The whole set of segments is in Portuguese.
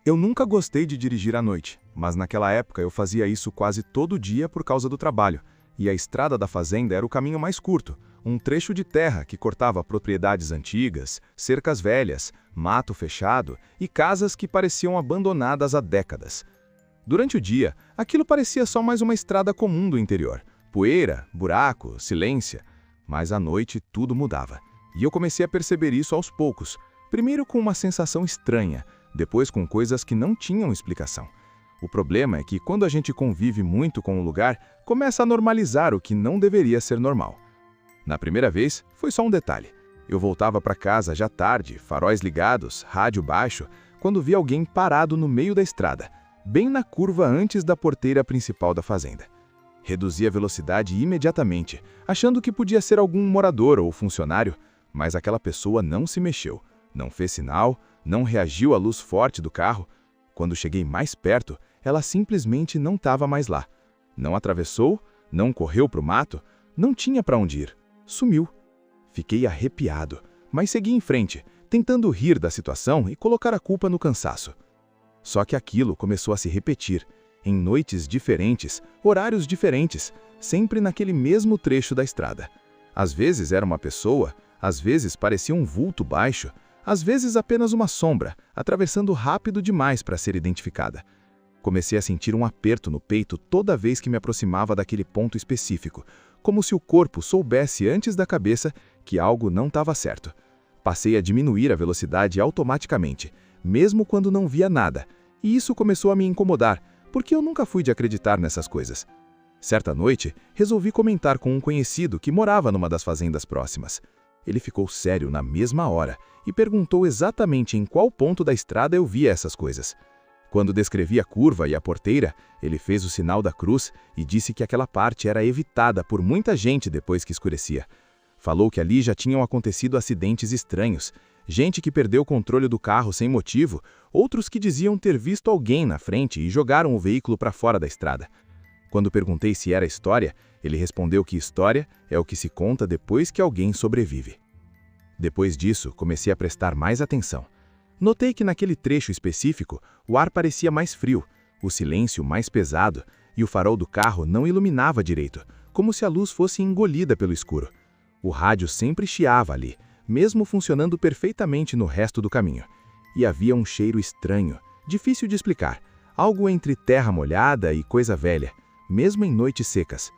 Eu nunca gostei de dirigir à noite, mas naquela época eu fazia isso quase todo dia por causa do trabalho, e a estrada da fazenda era o caminho mais curto, um trecho de terra que cortava propriedades antigas, cercas velhas, mato fechado e casas que pareciam abandonadas há décadas. Durante o dia, aquilo parecia só mais uma estrada comum do interior, poeira, buraco, silêncio, mas à noite tudo mudava, e eu comecei a perceber isso aos poucos, primeiro com uma sensação estranha, depois com coisas que não tinham explicação. O problema é que quando a gente convive muito com o lugar, começa a normalizar o que não deveria ser normal. Na primeira vez, foi só um detalhe. Eu voltava para casa já tarde, faróis ligados, rádio baixo, quando vi alguém parado no meio da estrada, bem na curva antes da porteira principal da fazenda. Reduzi a velocidade imediatamente, achando que podia ser algum morador ou funcionário, mas aquela pessoa não se mexeu, não fez sinal, não reagiu à luz forte do carro. Quando cheguei mais perto, ela simplesmente não estava mais lá. Não atravessou, não correu para o mato, não tinha para onde ir. Sumiu. Fiquei arrepiado, mas segui em frente, tentando rir da situação e colocar a culpa no cansaço. Só que aquilo começou a se repetir, em noites diferentes, horários diferentes, sempre naquele mesmo trecho da estrada. Às vezes era uma pessoa, às vezes parecia um vulto baixo, às vezes apenas uma sombra, atravessando rápido demais para ser identificada. Comecei a sentir um aperto no peito toda vez que me aproximava daquele ponto específico, como se o corpo soubesse antes da cabeça que algo não estava certo. Passei a diminuir a velocidade automaticamente, mesmo quando não via nada, e isso começou a me incomodar, porque eu nunca fui de acreditar nessas coisas. Certa noite, resolvi comentar com um conhecido que morava numa das fazendas próximas. Ele ficou sério na mesma hora e perguntou exatamente em qual ponto da estrada eu via essas coisas. Quando descrevi a curva e a porteira, ele fez o sinal da cruz e disse que aquela parte era evitada por muita gente depois que escurecia. Falou que ali já tinham acontecido acidentes estranhos, gente que perdeu o controle do carro sem motivo, outros que diziam ter visto alguém na frente e jogaram o veículo para fora da estrada. Quando perguntei se era história, ele respondeu que história é o que se conta depois que alguém sobrevive. Depois disso, comecei a prestar mais atenção. Notei que naquele trecho específico, o ar parecia mais frio, o silêncio mais pesado e o farol do carro não iluminava direito, como se a luz fosse engolida pelo escuro. O rádio sempre chiava ali, mesmo funcionando perfeitamente no resto do caminho. E havia um cheiro estranho, difícil de explicar, algo entre terra molhada e coisa velha, mesmo em noites secas.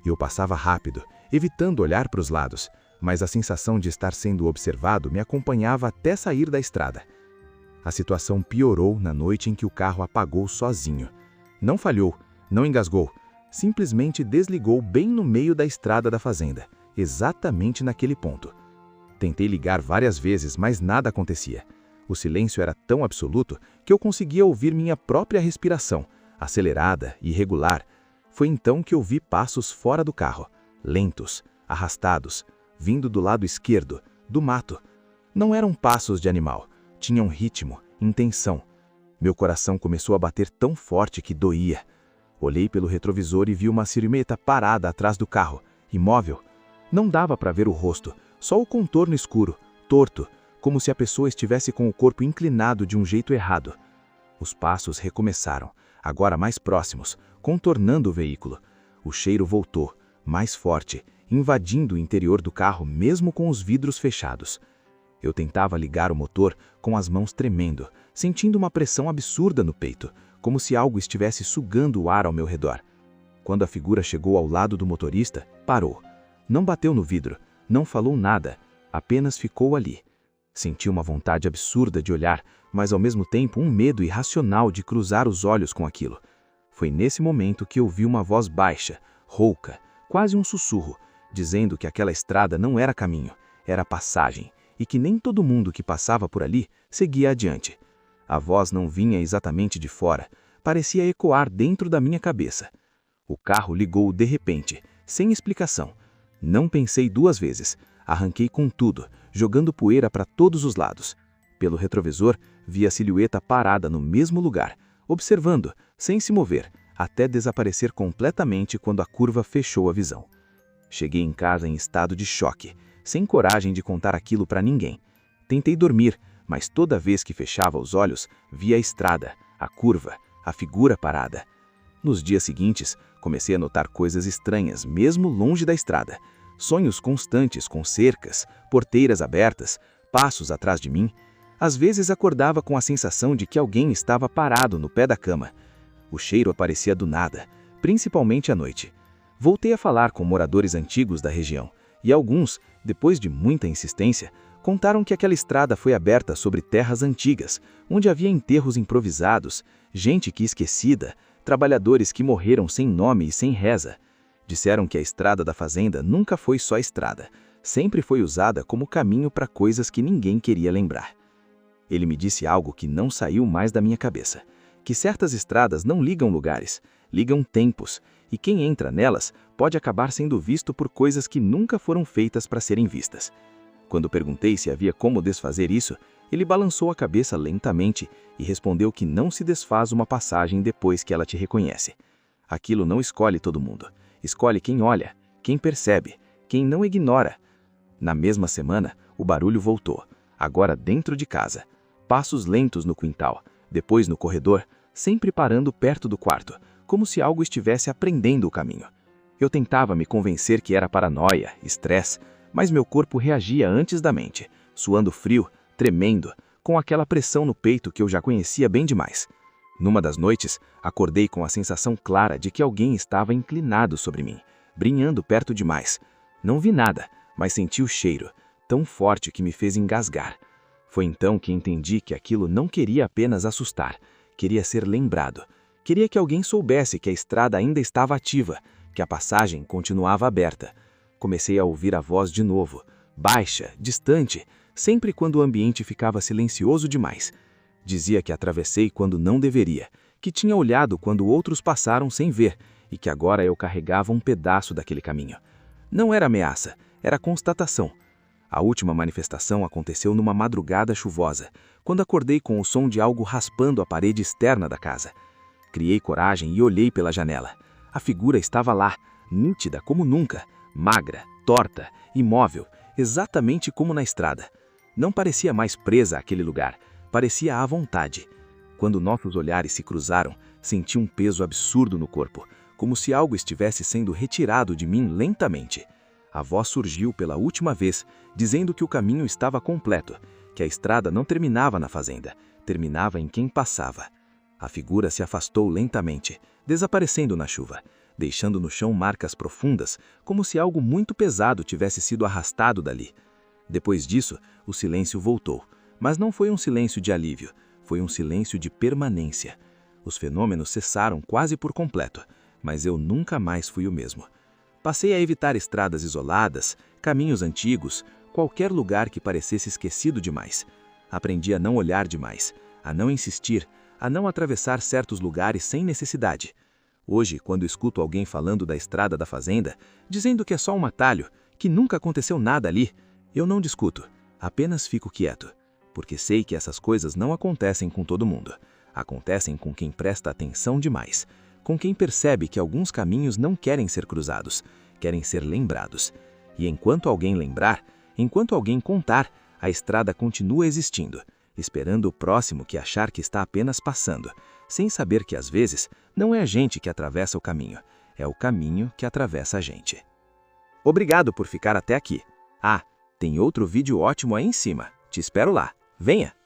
Eu passava rápido, evitando olhar para os lados, mas a sensação de estar sendo observado me acompanhava até sair da estrada. A situação piorou na noite em que o carro apagou sozinho. Não falhou, não engasgou, simplesmente desligou bem no meio da estrada da fazenda, exatamente naquele ponto. Tentei ligar várias vezes, mas nada acontecia. O silêncio era tão absoluto que eu conseguia ouvir minha própria respiração, acelerada e irregular. Foi então que eu vi passos fora do carro, lentos, arrastados, vindo do lado esquerdo, do mato. Não eram passos de animal, tinham ritmo, intenção. Meu coração começou a bater tão forte que doía. Olhei pelo retrovisor e vi uma silhueta parada atrás do carro, imóvel. Não dava para ver o rosto, só o contorno escuro, torto, como se a pessoa estivesse com o corpo inclinado de um jeito errado. Os passos recomeçaram, agora mais próximos, contornando o veículo. O cheiro voltou, mais forte, invadindo o interior do carro mesmo com os vidros fechados. Eu tentava ligar o motor com as mãos tremendo, sentindo uma pressão absurda no peito, como se algo estivesse sugando o ar ao meu redor. Quando a figura chegou ao lado do motorista, parou. Não bateu no vidro, não falou nada, apenas ficou ali. Senti uma vontade absurda de olhar, mas ao mesmo tempo um medo irracional de cruzar os olhos com aquilo. Foi nesse momento que ouvi uma voz baixa, rouca, quase um sussurro, dizendo que aquela estrada não era caminho, era passagem, e que nem todo mundo que passava por ali seguia adiante. A voz não vinha exatamente de fora, parecia ecoar dentro da minha cabeça. O carro ligou de repente, sem explicação. Não pensei duas vezes, arranquei com tudo, jogando poeira para todos os lados. Pelo retrovisor, vi a silhueta parada no mesmo lugar, observando, sem se mover, até desaparecer completamente quando a curva fechou a visão. Cheguei em casa em estado de choque, sem coragem de contar aquilo para ninguém. Tentei dormir, mas toda vez que fechava os olhos, via a estrada, a curva, a figura parada. Nos dias seguintes, comecei a notar coisas estranhas, mesmo longe da estrada. Sonhos constantes com cercas, porteiras abertas, passos atrás de mim. Às vezes acordava com a sensação de que alguém estava parado no pé da cama. O cheiro aparecia do nada, principalmente à noite. Voltei a falar com moradores antigos da região, e alguns, depois de muita insistência, contaram que aquela estrada foi aberta sobre terras antigas, onde havia enterros improvisados, gente que esquecida, trabalhadores que morreram sem nome e sem reza. Disseram que a estrada da fazenda nunca foi só estrada, sempre foi usada como caminho para coisas que ninguém queria lembrar. Ele me disse algo que não saiu mais da minha cabeça, que certas estradas não ligam lugares, ligam tempos, e quem entra nelas pode acabar sendo visto por coisas que nunca foram feitas para serem vistas. Quando perguntei se havia como desfazer isso, ele balançou a cabeça lentamente e respondeu que não se desfaz uma passagem depois que ela te reconhece. Aquilo não escolhe todo mundo. Escolhe quem olha, quem percebe, quem não ignora. Na mesma semana, o barulho voltou, agora dentro de casa. Passos lentos no quintal, depois no corredor, sempre parando perto do quarto, como se algo estivesse aprendendo o caminho. Eu tentava me convencer que era paranoia, estresse, mas meu corpo reagia antes da mente, suando frio, tremendo, com aquela pressão no peito que eu já conhecia bem demais. Numa das noites, acordei com a sensação clara de que alguém estava inclinado sobre mim, brinhando perto demais. Não vi nada, mas senti o cheiro, tão forte que me fez engasgar. Foi então que entendi que aquilo não queria apenas assustar, queria ser lembrado. Queria que alguém soubesse que a estrada ainda estava ativa, que a passagem continuava aberta. Comecei a ouvir a voz de novo, baixa, distante, sempre quando o ambiente ficava silencioso demais. Dizia que atravessei quando não deveria, que tinha olhado quando outros passaram sem ver e que agora eu carregava um pedaço daquele caminho. Não era ameaça, era constatação. A última manifestação aconteceu numa madrugada chuvosa, quando acordei com o som de algo raspando a parede externa da casa. Criei coragem e olhei pela janela. A figura estava lá, nítida como nunca, magra, torta, imóvel, exatamente como na estrada. Não parecia mais presa àquele lugar, parecia à vontade. Quando nossos olhares se cruzaram, senti um peso absurdo no corpo, como se algo estivesse sendo retirado de mim lentamente. A voz surgiu pela última vez, dizendo que o caminho estava completo, que a estrada não terminava na fazenda, terminava em quem passava. A figura se afastou lentamente, desaparecendo na chuva, deixando no chão marcas profundas, como se algo muito pesado tivesse sido arrastado dali. Depois disso, o silêncio voltou, mas não foi um silêncio de alívio, foi um silêncio de permanência. Os fenômenos cessaram quase por completo, mas eu nunca mais fui o mesmo. Passei a evitar estradas isoladas, caminhos antigos, qualquer lugar que parecesse esquecido demais. Aprendi a não olhar demais, a não insistir, a não atravessar certos lugares sem necessidade. Hoje, quando escuto alguém falando da estrada da fazenda, dizendo que é só um atalho, que nunca aconteceu nada ali, eu não discuto, apenas fico quieto, porque sei que essas coisas não acontecem com todo mundo. Acontecem com quem presta atenção demais, com quem percebe que alguns caminhos não querem ser cruzados, querem ser lembrados. E enquanto alguém lembrar, enquanto alguém contar, a estrada continua existindo, esperando o próximo que achar que está apenas passando, sem saber que às vezes não é a gente que atravessa o caminho, é o caminho que atravessa a gente. Obrigado por ficar até aqui. Ah, tem outro vídeo ótimo aí em cima. Te espero lá. Venha!